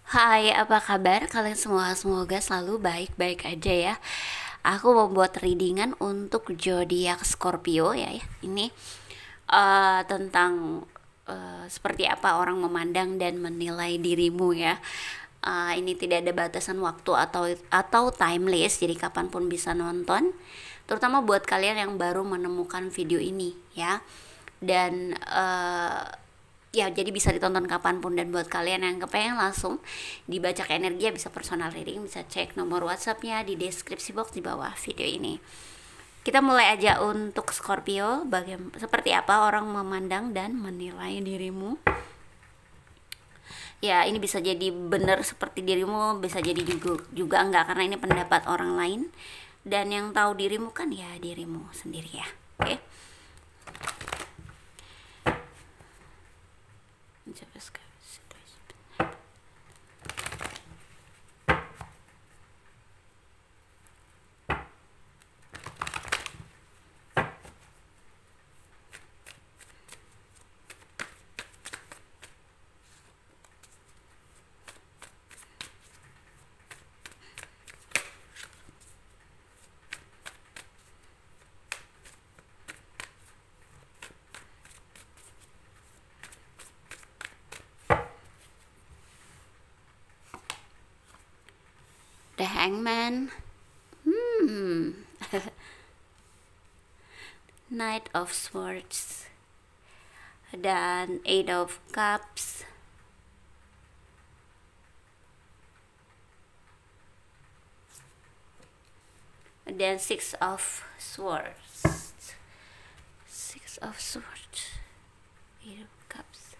Hai, apa kabar kalian semua? Semoga selalu baik-baik aja ya. Aku mau buat readingan untuk zodiak Scorpio ya. Ini tentang seperti apa orang memandang dan menilai dirimu ya. Ini tidak ada batasan waktu atau timeless, jadi kapanpun bisa nonton. Terutama buat kalian yang baru menemukan video ini ya. Dan ya jadi bisa ditonton kapanpun, dan buat kalian yang kepengen langsung dibaca energi ya bisa personal reading, bisa cek nomor WhatsAppnya di deskripsi box di bawah video ini. Kita mulai aja untuk Scorpio, seperti apa orang memandang dan menilai dirimu. Ya ini bisa jadi benar seperti dirimu, bisa jadi juga enggak, karena ini pendapat orang lain, dan yang tahu dirimu kan ya dirimu sendiri ya. Oke. The Hangman. Knight of Swords dan Eight of Cups. Dan Six of Swords. Six of Swords. Eight of Cups.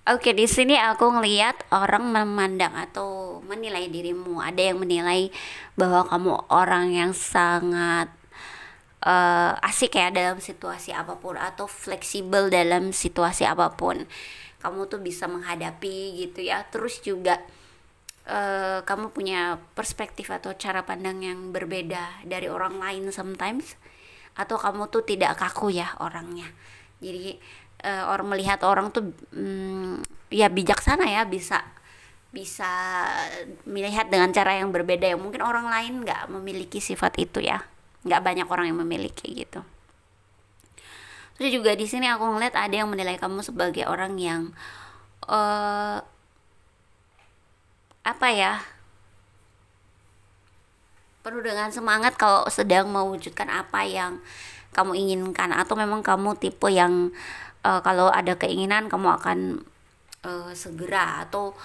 Oke, di sini aku ngelihat orang memandang atau menilai dirimu. Ada yang menilai bahwa kamu orang yang sangat asik ya dalam situasi apapun, atau fleksibel dalam situasi apapun. Kamu tuh bisa menghadapi gitu ya. Terus juga kamu punya perspektif atau cara pandang yang berbeda dari orang lain sometimes. Atau kamu tuh tidak kaku ya orangnya. Jadi orang melihat orang tuh ya bijaksana ya, bisa bisa melihat dengan cara yang berbeda yang mungkin orang lain nggak memiliki sifat itu ya, nggak banyak orang yang memiliki gitu. Terus juga di sini aku ngeliat ada yang menilai kamu sebagai orang yang apa ya, penuh dengan semangat kalau sedang mewujudkan apa yang kamu inginkan, atau memang kamu tipe yang kalau ada keinginan kamu akan segera atau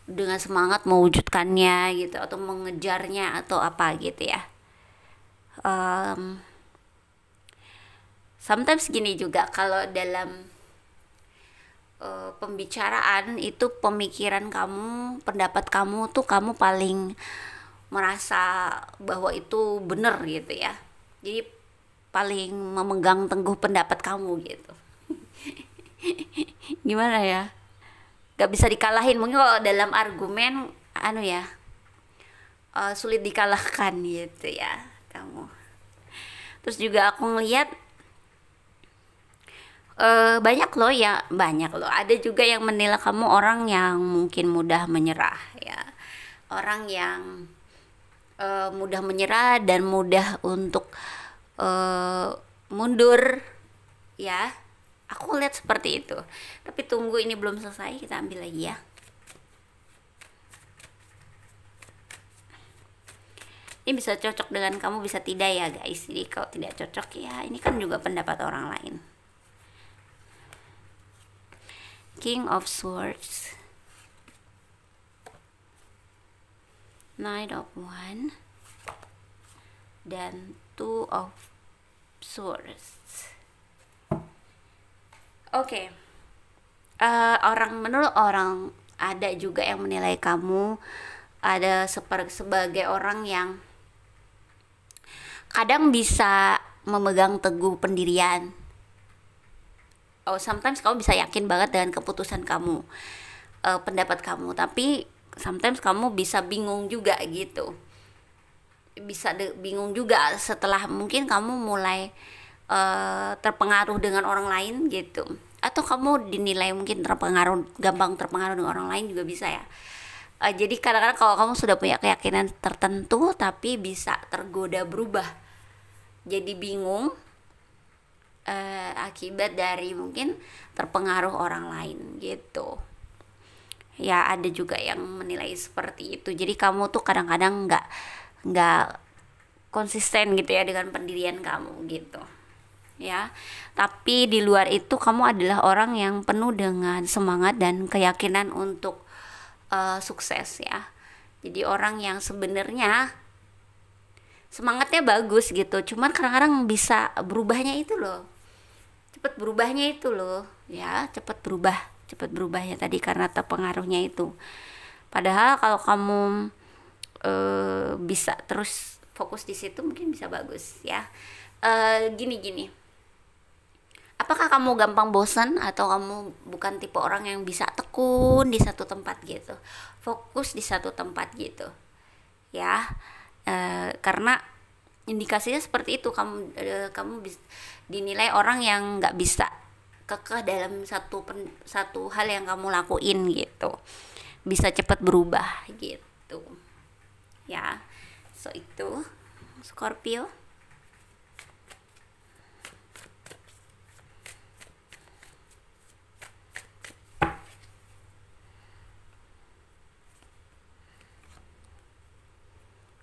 dengan semangat mewujudkannya gitu, atau mengejarnya atau apa gitu ya. Sometimes gini juga, kalau dalam pembicaraan itu pemikiran kamu, pendapat kamu tuh kamu paling merasa bahwa itu benar gitu ya. Jadi paling memegang teguh pendapat kamu gitu. Gimana ya? Gak bisa dikalahin. Mungkin kalau dalam argumen ya sulit dikalahkan gitu ya kamu. Terus juga aku ngeliat banyak loh, ada juga yang menilai kamu orang yang mungkin mudah menyerah ya, orang yang mudah menyerah dan mudah untuk mundur ya. Aku lihat seperti itu. Tapi tunggu, ini belum selesai, kita ambil lagi ya. Ini bisa cocok dengan kamu, bisa tidak ya guys. Jadi kalau tidak cocok ya ini kan juga pendapat orang lain. King of Swords, Knight of Wands, dan Two of Swords. Oke. Menurut orang ada juga yang menilai kamu ada sebagai orang yang kadang bisa memegang teguh pendirian. Sometimes kamu bisa yakin banget dengan keputusan kamu, pendapat kamu, tapi sometimes kamu bisa bingung juga gitu. Bingung juga setelah mungkin kamu mulai terpengaruh dengan orang lain gitu, atau kamu dinilai mungkin gampang terpengaruh dengan orang lain juga bisa ya. Jadi kadang-kadang kalau kamu sudah punya keyakinan tertentu tapi bisa tergoda berubah jadi bingung, akibat dari mungkin terpengaruh orang lain gitu ya. Ada juga yang menilai seperti itu, jadi kamu tuh kadang-kadang nggak konsisten gitu ya dengan pendirian kamu gitu ya. Tapi di luar itu kamu adalah orang yang penuh dengan semangat dan keyakinan untuk sukses ya. Jadi orang yang sebenarnya semangatnya bagus gitu, cuman kadang-kadang bisa berubahnya itu loh, cepet berubahnya itu loh ya, cepet berubahnya tadi karena terpengaruhnya itu. Padahal kalau kamu bisa terus fokus di situ mungkin bisa bagus ya. Gini, apakah kamu gampang bosan atau kamu bukan tipe orang yang bisa tekun di satu tempat gitu, fokus di satu tempat gitu ya? Karena indikasinya seperti itu, kamu dinilai orang yang nggak bisa kekeh dalam satu hal yang kamu lakuin gitu, bisa cepat berubah gitu ya. So itu Scorpio.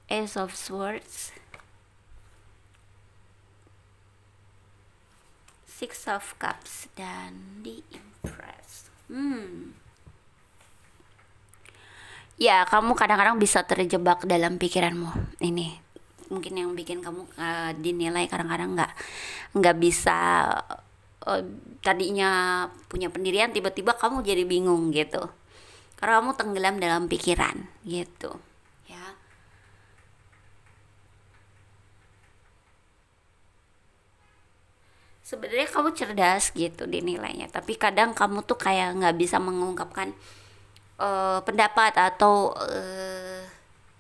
Ace of Swords, Six of Cups, dan The Empress. Ya, kamu kadang-kadang bisa terjebak dalam pikiranmu. Ini mungkin yang bikin kamu dinilai kadang-kadang nggak bisa, tadinya punya pendirian tiba-tiba kamu jadi bingung gitu. Karena kamu tenggelam dalam pikiran gitu ya. Sebenarnya kamu cerdas gitu dinilainya, tapi kadang kamu tuh kayak nggak bisa mengungkapkan pendapat atau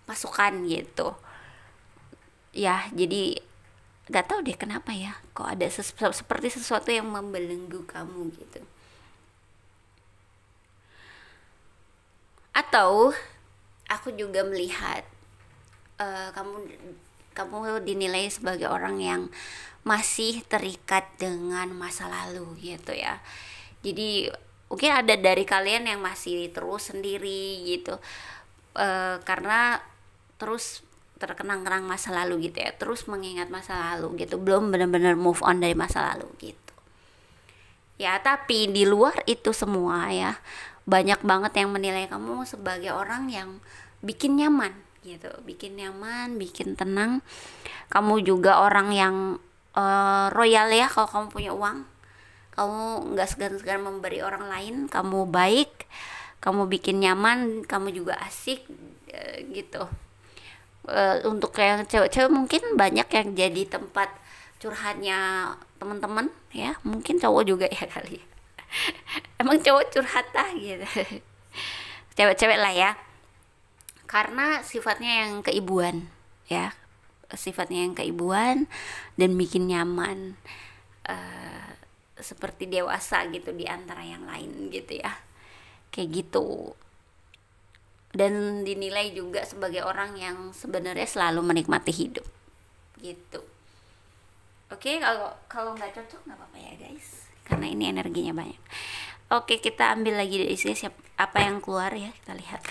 masukan gitu ya. Jadi nggak tahu deh kenapa ya, kok ada seperti sesuatu yang membelenggu kamu gitu. Atau aku juga melihat kamu dinilai sebagai orang yang masih terikat dengan masa lalu gitu ya. Jadi mungkin ada dari kalian yang masih terus sendiri gitu, karena terus terkenang-kenang masa lalu gitu ya, terus mengingat masa lalu gitu, belum benar-benar move on dari masa lalu gitu ya. Tapi di luar itu semua ya, banyak banget yang menilai kamu sebagai orang yang bikin nyaman gitu, bikin nyaman, bikin tenang. Kamu juga orang yang royal ya. Kalau kamu punya uang, kamu nggak segan-segan memberi orang lain, kamu baik, kamu bikin nyaman, kamu juga asik gitu. Untuk yang cewek-cewek mungkin banyak yang jadi tempat curhatnya teman-teman ya, mungkin cowok juga ya kali. Emang cowok curhat gitu. Cewek-cewek lah ya, karena sifatnya yang keibuan ya, sifatnya yang keibuan dan bikin nyaman, seperti dewasa gitu di antara yang lain gitu ya, kayak gitu. Dan dinilai juga sebagai orang yang sebenarnya selalu menikmati hidup gitu. Oke, kalau nggak cocok nggak apa-apa ya guys, karena ini energinya banyak. Oke, kita ambil lagi dari sini apa yang keluar ya, kita lihat.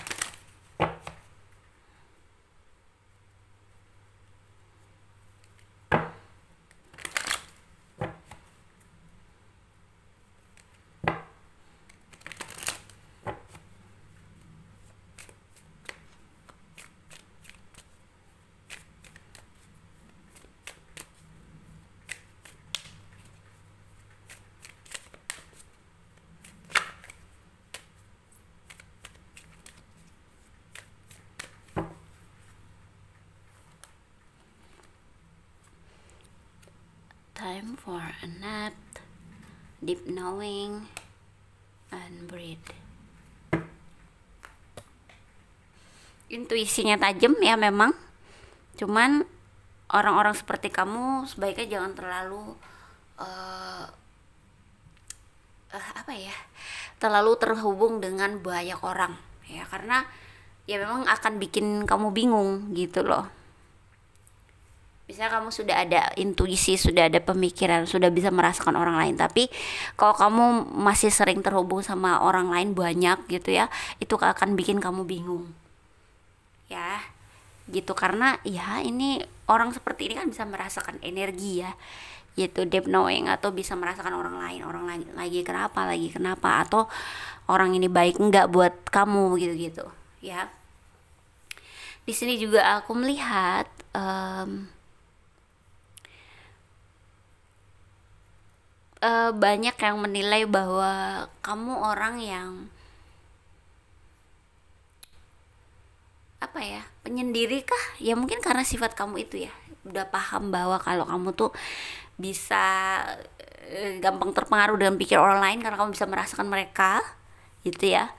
Time for a nap, deep knowing, and breathe. Intuisinya tajam ya memang, cuman orang-orang seperti kamu sebaiknya jangan terlalu eh apa ya, terlalu terhubung dengan banyak orang ya, karena ya memang akan bikin kamu bingung gitu loh. Misalnya kamu sudah ada intuisi, sudah ada pemikiran, sudah bisa merasakan orang lain, tapi kalau kamu masih sering terhubung sama orang lain banyak gitu ya, itu akan bikin kamu bingung ya gitu. Karena ya ini orang seperti ini kan bisa merasakan energi ya gitu, deep knowing, atau bisa merasakan orang lain lagi kenapa, atau orang ini baik enggak buat kamu gitu gitu ya. Di sini juga aku melihat banyak yang menilai bahwa kamu orang yang apa ya, penyendiri kah ya, mungkin karena sifat kamu itu ya, udah paham bahwa kalau kamu tuh bisa gampang terpengaruh dengan pikir orang lain karena kamu bisa merasakan mereka gitu ya.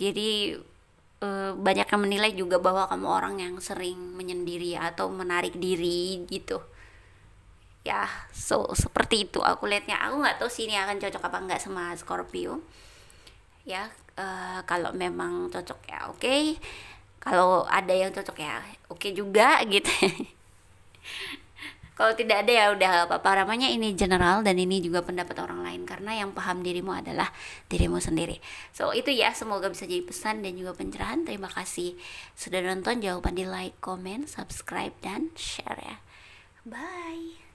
Jadi banyak yang menilai juga bahwa kamu orang yang sering menyendiri atau menarik diri gitu ya. So seperti itu aku lihatnya. Aku nggak tahu sih ini akan cocok apa enggak sama Scorpio ya. Kalau memang cocok ya oke, kalau ada yang cocok ya oke juga gitu. Kalau tidak ada ya udah gak apa-apa, namanya ini general dan ini juga pendapat orang lain, karena yang paham dirimu adalah dirimu sendiri. So itu ya, semoga bisa jadi pesan dan juga pencerahan. Terima kasih sudah nonton, jangan lupa di like, comment, subscribe, dan share ya. Bye.